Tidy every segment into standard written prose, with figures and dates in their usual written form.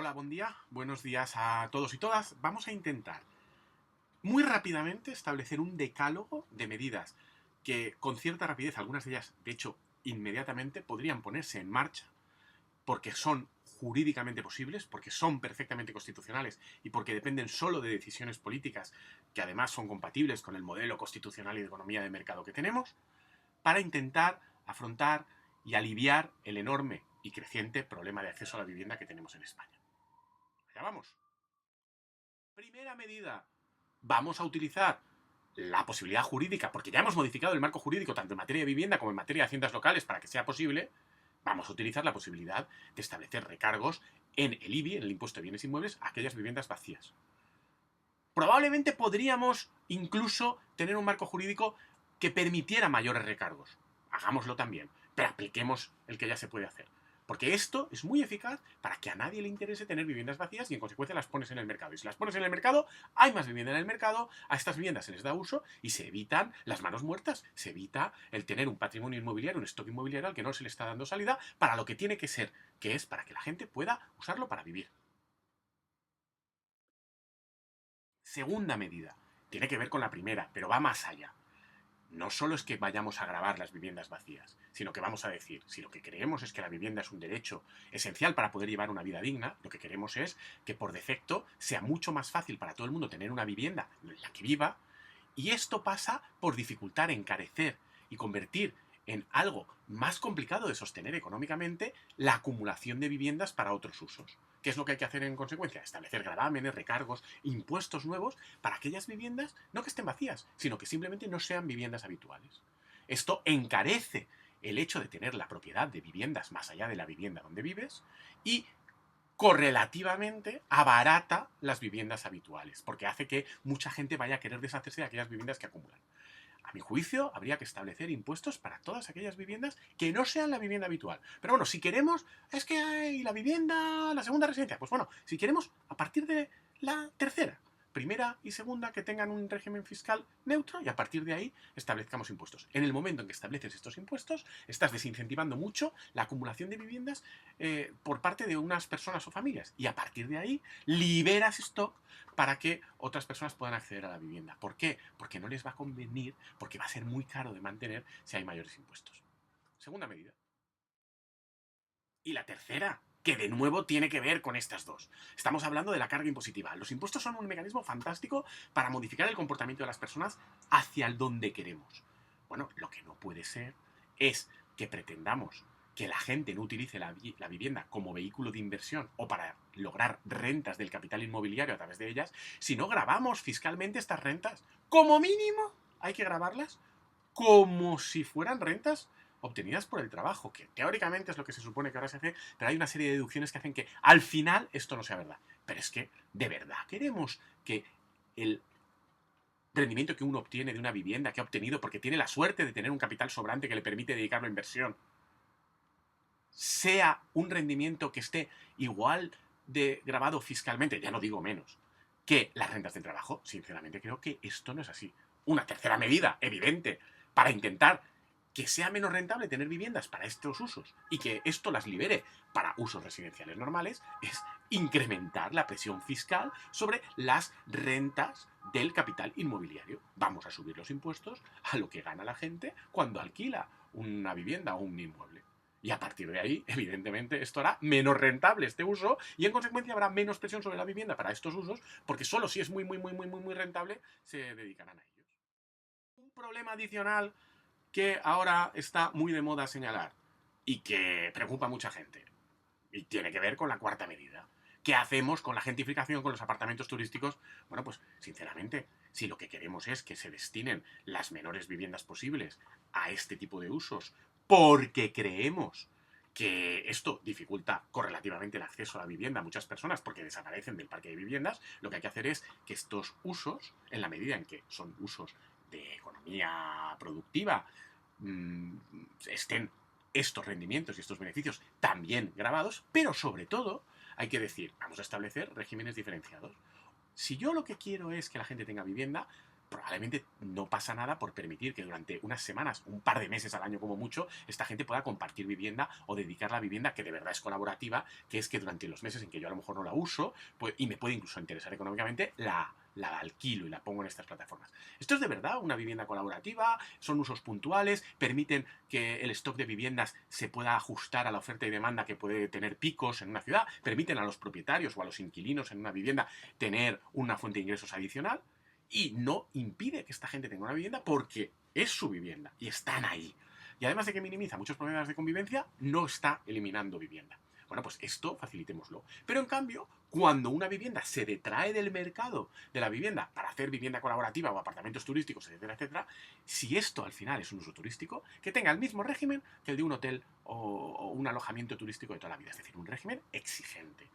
Hola, buen día, buenos días a todos y todas. Vamos a intentar muy rápidamente establecer un decálogo de medidas que con cierta rapidez, algunas de ellas, de hecho, inmediatamente podrían ponerse en marcha porque son jurídicamente posibles, porque son perfectamente constitucionales y porque dependen solo de decisiones políticas que además son compatibles con el modelo constitucional y de economía de mercado que tenemos, para intentar afrontar y aliviar el enorme y creciente problema de acceso a la vivienda que tenemos en España. Allá vamos. Primera medida, vamos a utilizar la posibilidad jurídica, porque ya hemos modificado el marco jurídico tanto en materia de vivienda como en materia de haciendas locales para que sea posible. Vamos a utilizar la posibilidad de establecer recargos en el IBI, en el impuesto de bienes inmuebles, a aquellas viviendas vacías. Probablemente podríamos incluso tener un marco jurídico que permitiera mayores recargos. Hagámoslo también, pero apliquemos el que ya se puede hacer. Porque esto es muy eficaz para que a nadie le interese tener viviendas vacías y en consecuencia las pones en el mercado. Y si las pones en el mercado, hay más vivienda en el mercado, a estas viviendas se les da uso y se evitan las manos muertas. Se evita el tener un patrimonio inmobiliario, un stock inmobiliario al que no se le está dando salida para lo que tiene que ser, que es para que la gente pueda usarlo para vivir. Segunda medida, tiene que ver con la primera, pero va más allá. No solo es que vayamos a gravar las viviendas vacías, sino que vamos a decir, si lo que creemos es que la vivienda es un derecho esencial para poder llevar una vida digna, lo que queremos es que por defecto sea mucho más fácil para todo el mundo tener una vivienda en la que viva, y esto pasa por dificultar, encarecer y convertir en algo más complicado de sostener económicamente la acumulación de viviendas para otros usos. ¿Qué es lo que hay que hacer en consecuencia? Establecer gravámenes, recargos, impuestos nuevos para aquellas viviendas no que estén vacías, sino que simplemente no sean viviendas habituales. Esto encarece el hecho de tener la propiedad de viviendas más allá de la vivienda donde vives y correlativamente abarata las viviendas habituales, porque hace que mucha gente vaya a querer deshacerse de aquellas viviendas que acumulan. A mi juicio, habría que establecer impuestos para todas aquellas viviendas que no sean la vivienda habitual. Pero bueno, si queremos, es que hay la vivienda, la segunda residencia. Pues bueno, si queremos, a partir de la tercera, primera y segunda, que tengan un régimen fiscal neutro y a partir de ahí establezcamos impuestos. En el momento en que estableces estos impuestos, estás desincentivando mucho la acumulación de viviendas por parte de unas personas o familias. Y a partir de ahí liberas stock para que otras personas puedan acceder a la vivienda. ¿Por qué? Porque no les va a convenir, porque va a ser muy caro de mantener si hay mayores impuestos. Segunda medida. Y la tercera, que de nuevo tiene que ver con estas dos. Estamos hablando de la carga impositiva. Los impuestos son un mecanismo fantástico para modificar el comportamiento de las personas hacia el donde queremos. Bueno, lo que no puede ser es que pretendamos que la gente no utilice la vivienda como vehículo de inversión o para lograr rentas del capital inmobiliario a través de ellas, si no gravamos fiscalmente estas rentas. Como mínimo, hay que gravarlas como si fueran rentas obtenidas por el trabajo, que teóricamente es lo que se supone que ahora se hace, pero hay una serie de deducciones que hacen que al final esto no sea verdad. Pero es que, ¿de verdad queremos que el rendimiento que uno obtiene de una vivienda que ha obtenido porque tiene la suerte de tener un capital sobrante que le permite dedicarlo a inversión sea un rendimiento que esté igual de grabado fiscalmente, ya no digo menos, que las rentas del trabajo? Sinceramente creo que esto no es así. Una tercera medida, evidente, para intentar que sea menos rentable tener viviendas para estos usos y que esto las libere para usos residenciales normales, es incrementar la presión fiscal sobre las rentas del capital inmobiliario. Vamos a subir los impuestos a lo que gana la gente cuando alquila una vivienda o un inmueble. Y a partir de ahí, evidentemente, esto hará menos rentable este uso y en consecuencia habrá menos presión sobre la vivienda para estos usos, porque solo si es muy rentable se dedicarán a ellos. Un problema adicional que ahora está muy de moda señalar y que preocupa a mucha gente y tiene que ver con la cuarta medida. ¿Qué hacemos con la gentrificación, con los apartamentos turísticos? Bueno, pues sinceramente, si lo que queremos es que se destinen las menores viviendas posibles a este tipo de usos, porque creemos que esto dificulta correlativamente el acceso a la vivienda a muchas personas porque desaparecen del parque de viviendas, lo que hay que hacer es que estos usos, en la medida en que son usos de economía productiva, estén estos rendimientos y estos beneficios también grabados, pero sobre todo hay que decir, vamos a establecer regímenes diferenciados. Si yo lo que quiero es que la gente tenga vivienda, probablemente no pasa nada por permitir que durante unas semanas, un par de meses al año como mucho, esta gente pueda compartir vivienda o dedicar la vivienda que de verdad es colaborativa, que es que durante los meses en que yo a lo mejor no la uso, pues, y me puede incluso interesar económicamente, la alquilo y la pongo en estas plataformas. Esto es de verdad una vivienda colaborativa, son usos puntuales, permiten que el stock de viviendas se pueda ajustar a la oferta y demanda que puede tener picos en una ciudad, permiten a los propietarios o a los inquilinos en una vivienda tener una fuente de ingresos adicional y no impide que esta gente tenga una vivienda porque es su vivienda y están ahí. Y además de que minimiza muchos problemas de convivencia, no está eliminando vivienda. Bueno, pues esto facilitémoslo. Pero en cambio, cuando una vivienda se detrae del mercado de la vivienda para hacer vivienda colaborativa o apartamentos turísticos, etcétera, etcétera, si esto al final es un uso turístico, que tenga el mismo régimen que el de un hotel o un alojamiento turístico de toda la vida. Es decir, un régimen exigente,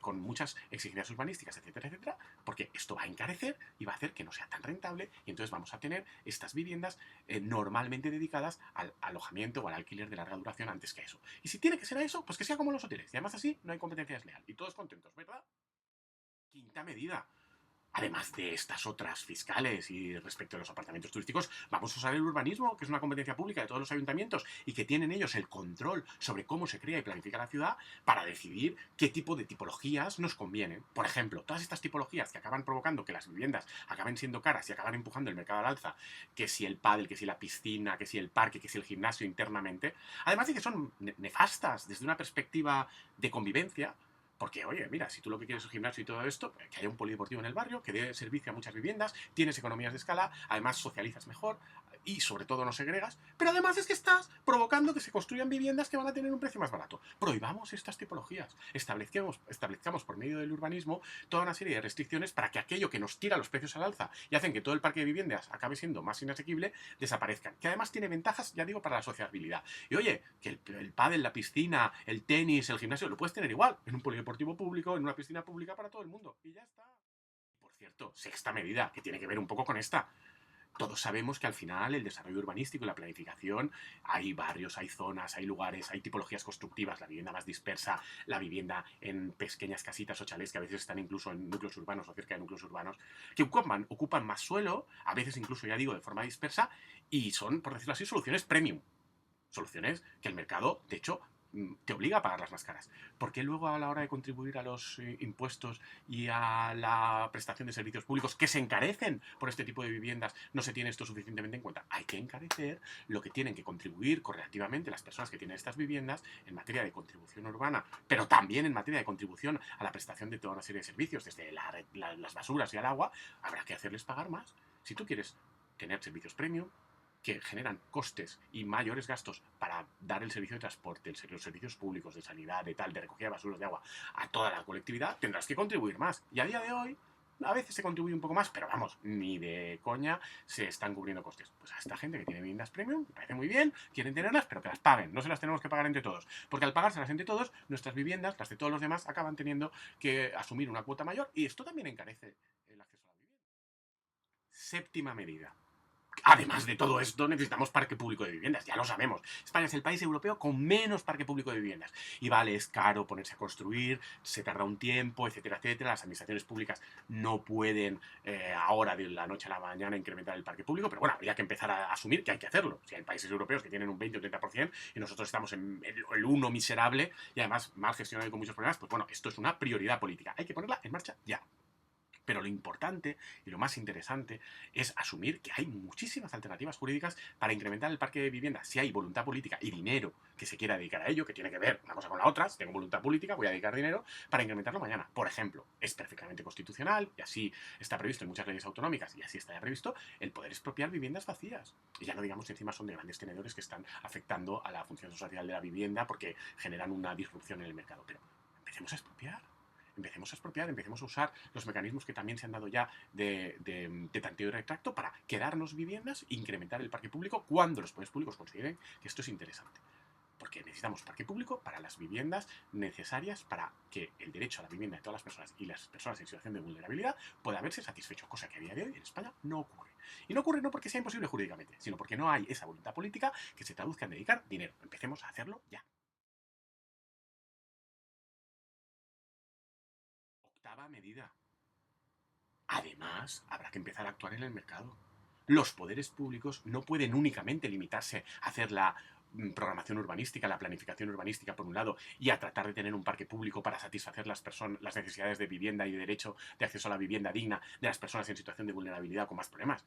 con muchas exigencias urbanísticas, etcétera, etcétera, porque esto va a encarecer y va a hacer que no sea tan rentable y entonces vamos a tener estas viviendas normalmente dedicadas al alojamiento o al alquiler de larga duración antes que eso. Y si tiene que ser a eso, pues que sea como los hoteles. Y además así no hay competencia desleal. Y todos contentos, ¿verdad? Quinta medida. Además de estas otras fiscales y respecto a los apartamentos turísticos, vamos a usar el urbanismo, que es una competencia pública de todos los ayuntamientos y que tienen ellos el control sobre cómo se crea y planifica la ciudad para decidir qué tipo de tipologías nos convienen. Por ejemplo, todas estas tipologías que acaban provocando que las viviendas acaben siendo caras y acaban empujando el mercado al alza, que si el pádel, que si la piscina, que si el parque, que si el gimnasio internamente, además de que son nefastas desde una perspectiva de convivencia, porque, oye, mira, si tú lo que quieres es un gimnasio y todo esto, que haya un polideportivo en el barrio, que dé servicio a muchas viviendas, tienes economías de escala, además socializas mejor y sobre todo no segregas, pero además es que estás provocando que se construyan viviendas que van a tener un precio más barato. Prohibamos estas tipologías, establezcamos por medio del urbanismo toda una serie de restricciones para que aquello que nos tira los precios al alza y hacen que todo el parque de viviendas acabe siendo más inasequible, desaparezcan. Que además tiene ventajas, ya digo, para la sociabilidad. Y oye, que el pádel, la piscina, el tenis, el gimnasio, lo puedes tener igual en un polideportivo público, en una piscina pública para todo el mundo. Y ya está. Por cierto, sexta medida, que tiene que ver un poco con esta. Todos sabemos que al final el desarrollo urbanístico y la planificación, hay barrios, hay zonas, hay lugares, hay tipologías constructivas, la vivienda más dispersa, la vivienda en pequeñas casitas o chalés que a veces están incluso en núcleos urbanos o cerca de núcleos urbanos, que ocupan más suelo, a veces incluso, ya digo, de forma dispersa, y son, por decirlo así, soluciones premium. Soluciones que el mercado, de hecho, te obliga a pagarlas más caras. ¿Por qué luego a la hora de contribuir a los impuestos y a la prestación de servicios públicos que se encarecen por este tipo de viviendas no se tiene esto suficientemente en cuenta? Hay que encarecer lo que tienen que contribuir correlativamente las personas que tienen estas viviendas en materia de contribución urbana, pero también en materia de contribución a la prestación de toda una serie de servicios, desde las basuras y al agua. Habrá que hacerles pagar más. Si tú quieres tener servicios premium, que generan costes y mayores gastos para dar el servicio de transporte, los servicios públicos, de sanidad, de tal, de recogida de basuras, de agua, a toda la colectividad, tendrás que contribuir más. Y a día de hoy, a veces se contribuye un poco más, pero vamos, ni de coña se están cubriendo costes. Pues a esta gente que tiene viviendas premium, me parece muy bien, quieren tenerlas, pero que las paguen, no se las tenemos que pagar entre todos. Porque al pagárselas entre todos, nuestras viviendas, las de todos los demás, acaban teniendo que asumir una cuota mayor y esto también encarece el acceso a la vivienda. Séptima medida. Además de todo esto, necesitamos parque público de viviendas, ya lo sabemos. España es el país europeo con menos parque público de viviendas. Y vale, es caro ponerse a construir, se tarda un tiempo, etcétera, etcétera. Las administraciones públicas no pueden ahora de la noche a la mañana incrementar el parque público, pero bueno, habría que empezar a asumir que hay que hacerlo. Si hay países europeos que tienen un 20 o 30% y nosotros estamos en el 1 miserable y además mal gestionado y con muchos problemas, pues bueno, esto es una prioridad política. Hay que ponerla en marcha ya. Pero lo importante y lo más interesante es asumir que hay muchísimas alternativas jurídicas para incrementar el parque de vivienda. Si hay voluntad política y dinero que se quiera dedicar a ello, que tiene que ver una cosa con la otra, si tengo voluntad política voy a dedicar dinero para incrementarlo mañana. Por ejemplo, es perfectamente constitucional y así está previsto en muchas leyes autonómicas y así está ya previsto el poder expropiar viviendas vacías. Y ya no digamos que encima son de grandes tenedores que están afectando a la función social de la vivienda porque generan una disrupción en el mercado. Pero empecemos a expropiar. Empecemos a expropiar, empecemos a usar los mecanismos que también se han dado ya de tanteo y retracto para quedarnos viviendas e incrementar el parque público cuando los poderes públicos consideren que esto es interesante. Porque necesitamos parque público para las viviendas necesarias para que el derecho a la vivienda de todas las personas y las personas en situación de vulnerabilidad pueda verse satisfecho, cosa que a día de hoy en España no ocurre. Y no ocurre no porque sea imposible jurídicamente, sino porque no hay esa voluntad política que se traduzca en dedicar dinero. Empecemos a hacerlo ya. Octava medida. Además, habrá que empezar a actuar en el mercado. Los poderes públicos no pueden únicamente limitarse a hacer la programación urbanística, la planificación urbanística por un lado, y a tratar de tener un parque público para satisfacer las necesidades de vivienda y de derecho de acceso a la vivienda digna de las personas en situación de vulnerabilidad o con más problemas.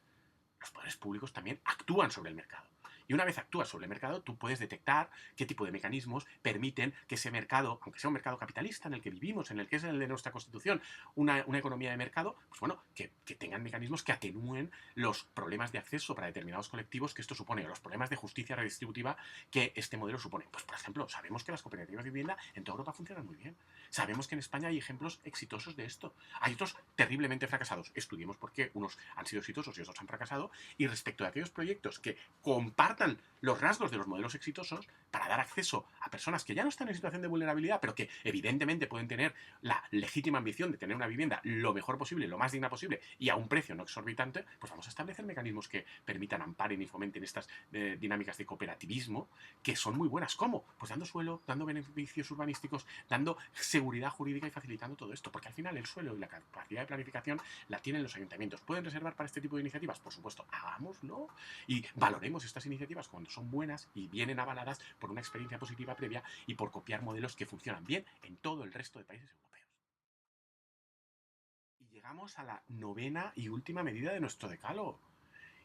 Los poderes públicos también actúan sobre el mercado. Y una vez actúas sobre el mercado, tú puedes detectar qué tipo de mecanismos permiten que ese mercado, aunque sea un mercado capitalista en el que vivimos, en el que es el de nuestra Constitución, una economía de mercado, pues bueno, que tengan mecanismos que atenúen los problemas de acceso para determinados colectivos que esto supone, o los problemas de justicia redistributiva que este modelo supone. Pues, por ejemplo, sabemos que las cooperativas de vivienda en toda Europa funcionan muy bien. Sabemos que en España hay ejemplos exitosos de esto. Hay otros terriblemente fracasados. Estudiemos por qué unos han sido exitosos y otros han fracasado. Y respecto a aquellos proyectos que compartan los rasgos de los modelos exitosos para dar acceso a personas que ya no están en situación de vulnerabilidad, pero que evidentemente pueden tener la legítima ambición de tener una vivienda lo mejor posible, lo más digna posible y a un precio no exorbitante, pues vamos a establecer mecanismos que permitan, amparen y fomenten estas dinámicas de cooperativismo que son muy buenas. ¿Cómo? Pues dando suelo, dando beneficios urbanísticos, dando seguridad jurídica y facilitando todo esto, porque al final el suelo y la capacidad de planificación la tienen los ayuntamientos. ¿Pueden reservar para este tipo de iniciativas? Por supuesto, hagámoslo y valoremos estas iniciativas cuando son buenas y vienen avaladas por una experiencia positiva previa y por copiar modelos que funcionan bien en todo el resto de países europeos. Y llegamos a la novena y última medida de nuestro decálogo,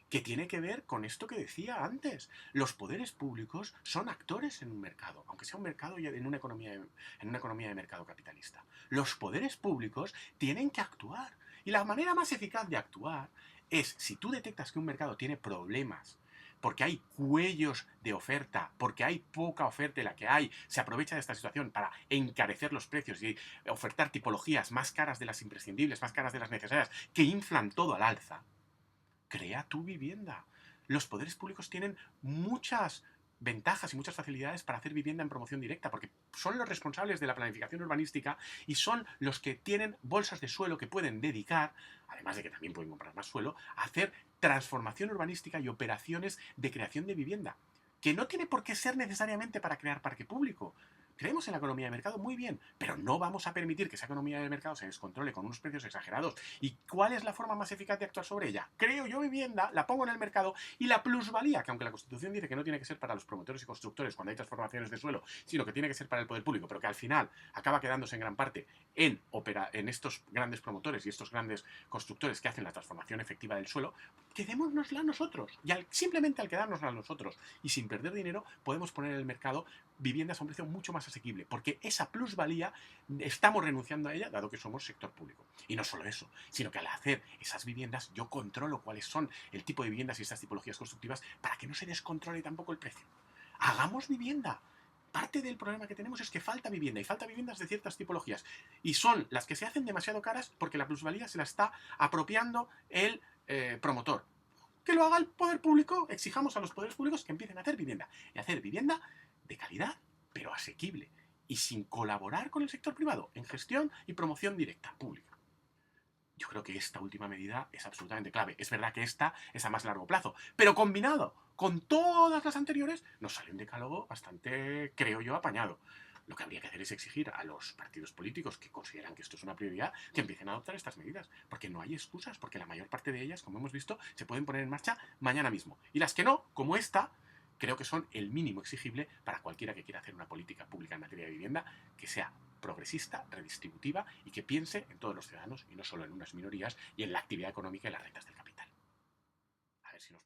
que tiene que ver con esto que decía antes. Los poderes públicos son actores en un mercado, aunque sea un mercado y en una economía de mercado capitalista. Los poderes públicos tienen que actuar. Y la manera más eficaz de actuar es, si tú detectas que un mercado tiene problemas, porque hay cuellos de oferta, porque hay poca oferta y la que hay se aprovecha de esta situación para encarecer los precios y ofertar tipologías más caras de las imprescindibles, más caras de las necesarias, que inflan todo al alza, crea tu vivienda. Los poderes públicos tienen muchas ventajas y muchas facilidades para hacer vivienda en promoción directa, porque son los responsables de la planificación urbanística y son los que tienen bolsas de suelo que pueden dedicar, además de que también pueden comprar más suelo, a hacer transformación urbanística y operaciones de creación de vivienda, que no tiene por qué ser necesariamente para crear parque público. Creemos en la economía de mercado muy bien, pero no vamos a permitir que esa economía de mercado se descontrole con unos precios exagerados. ¿Y cuál es la forma más eficaz de actuar sobre ella? Creo yo vivienda, la pongo en el mercado y la plusvalía, que aunque la Constitución dice que no tiene que ser para los promotores y constructores cuando hay transformaciones de suelo, sino que tiene que ser para el poder público, pero que al final acaba quedándose en gran parte en estos grandes promotores y estos grandes constructores que hacen la transformación efectiva del suelo, quedémonosla nosotros. Y simplemente al quedárnosla nosotros y sin perder dinero, podemos poner en el mercado viviendas a un precio mucho más asequible, porque esa plusvalía estamos renunciando a ella dado que somos sector público. Y no solo eso, sino que al hacer esas viviendas yo controlo cuáles son el tipo de viviendas y estas tipologías constructivas para que no se descontrole tampoco el precio. Hagamos vivienda. Parte del problema que tenemos es que falta vivienda y falta viviendas de ciertas tipologías y son las que se hacen demasiado caras porque la plusvalía se la está apropiando el promotor. Que lo haga el poder público, exijamos a los poderes públicos que empiecen a hacer vivienda y hacer vivienda de calidad, pero asequible y sin colaborar con el sector privado en gestión y promoción directa pública. Yo creo que esta última medida es absolutamente clave. Es verdad que esta es a más largo plazo, pero combinado con todas las anteriores nos sale un decálogo bastante, creo yo, apañado. Lo que habría que hacer es exigir a los partidos políticos que consideran que esto es una prioridad que empiecen a adoptar estas medidas, porque no hay excusas, porque la mayor parte de ellas, como hemos visto, se pueden poner en marcha mañana mismo. Y las que no, como esta, creo que son el mínimo exigible para cualquiera que quiera hacer una política pública en materia de vivienda que sea progresista, redistributiva y que piense en todos los ciudadanos y no solo en unas minorías y en la actividad económica y las rentas del capital. A ver si nos